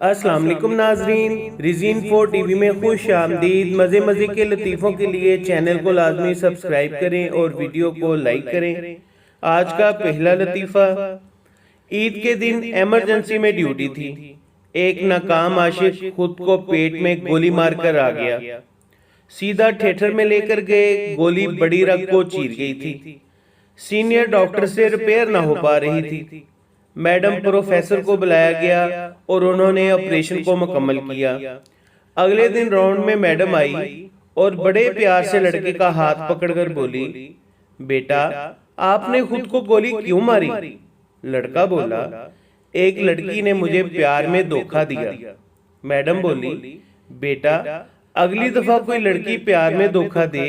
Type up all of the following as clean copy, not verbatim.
अस्सलाम वालेकुम नाजरीन, रिजीन 4 टीवी में खुश आमदीद। मज़े मज़े के लतीफ़ों के लिए चैनल को लाजमी सब्सक्राइब करें और वीडियो को लाइक करें। आज का पहला लतीफ़ा, ईद के दिन इमरजेंसी में ड्यूटी थी। एक नाकाम आशिक खुद को पेट में गोली मारकर आ गया। सीधा थिएटर में लेकर गए, गोली बड़ी रग को चीर गई थी। सीनियर डॉक्टर से रिपेयर ना हो पा रही थी। मैडम प्रोफेसर को बुलाया गया और उन्होंने ऑपरेशन को मुकम्मल किया। अगले दिन राउंड में मैडम आई और बड़े प्यार से लड़के का हाथ पकड़कर बोली, बेटा आपने खुद को गोली क्यों मारी? लड़का बोला, एक लड़की ने मुझे प्यार में धोखा दिया। मैडम बोली, बेटा अगली दफा कोई लड़की प्यार में धोखा दे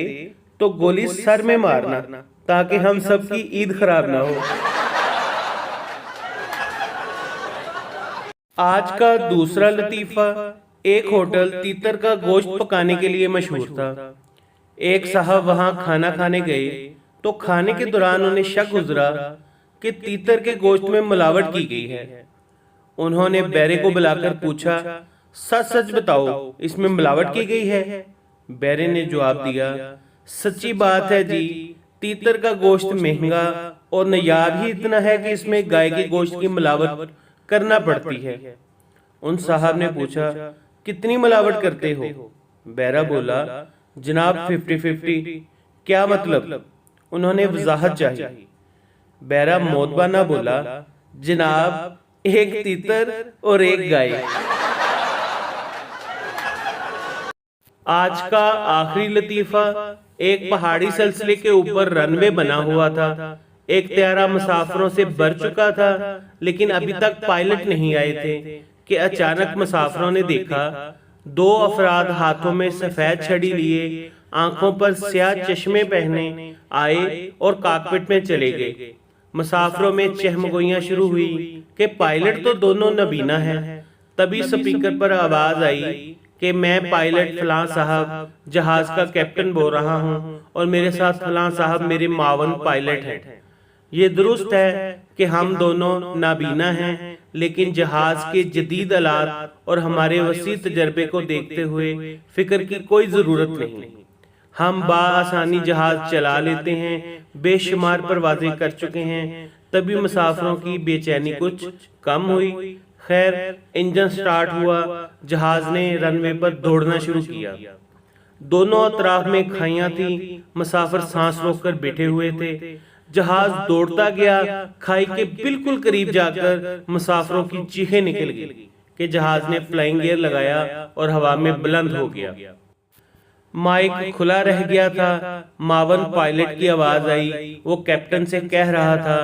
तो गोली सर में मारना, ताकि हम सबकी ईद खराब ना हो। आज का दूसरा लतीफा, एक होटल तीतर का गोश्त पकाने के लिए मशहूर था। एक साहब वहां खाना खाने गए तो खाने के दौरान उन्हें शक गुजरा कि तीतर के गोश्त में मिलावट की गई है। उन्होंने बैरे को बुलाकर पूछा, सच सच बताओ, इसमें मिलावट की गई है? बैरे ने जवाब दिया, सच्ची बात है जी, तीतर का गोश्त महंगा और नायाब ही इतना है कि इसमें गाय के गोश्त की मिलावट करना पड़ती है। उन साहब ने पूछा, कितनी मिलावट करते हो? बैरा बोला, जनाब 50-50। क्या मतलब? उन्होंने वजाहत चाहिए। बैरा मोतबाना बोला, जनाब एक तीतर और एक गाय। आज का आखिरी लतीफा, एक पहाड़ी सिलसिले के ऊपर रनवे बना हुआ था। एक त्यारा मुसाफिरों से भर चुका था, लेकिन अभी तक पायलट नहीं आए थे कि अचानक मुसाफिरों ने देखा दो अफराद हाथों में सफेद छड़ी लिए, आंखों पर स्याह चश्मे पहने आए और कॉकपिट में चले गए। मुसाफिरों में चहमगोइयां शुरू हुई कि पायलट तो दोनों नबीना हैं। तभी स्पीकर पर आवाज आई कि मैं पायलट फलां साहब जहाज का कैप्टन बोल रहा हूं और मेरे साथ फलां साहब मेरे मावन पायलट हैं। ये दुरुस्त है कि हम दोनों नाबीना हैं, लेकिन जहाज के जदीद आलात और हमारे वसी तजर्बे को देखते हुए फिक्र की कोई जरूरत नहीं। हम बाआसानी जहाज चला लेते हैं, बेशुमार परवाज़ें कर चुके हैं। तभी मुसाफिरों की बेचैनी कुछ कम हुई। खैर, इंजन स्टार्ट हुआ, जहाज ने रनवे पर दौड़ना शुरू किया। दोनों अतराफ में खाइयां थी, मुसाफिर सांस रोककर बैठे हुए थे। जहाज दौड़ता गया, खाई के बिल्कुल करीब जाकर मुसाफिरों की चीखें निकल गई कि जहाज ने फ्लाइंग गियर लगाया और हवा में बुलंद हो गया। माइक खुला रह गया था। मावन पायलट की आवाज आई। वो कैप्टन से कह रहा था,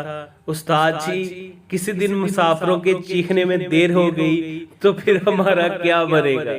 उस्ताद जी, किसी दिन मुसाफिरों के चीखने में देर हो गई तो फिर हमारा क्या बनेगा?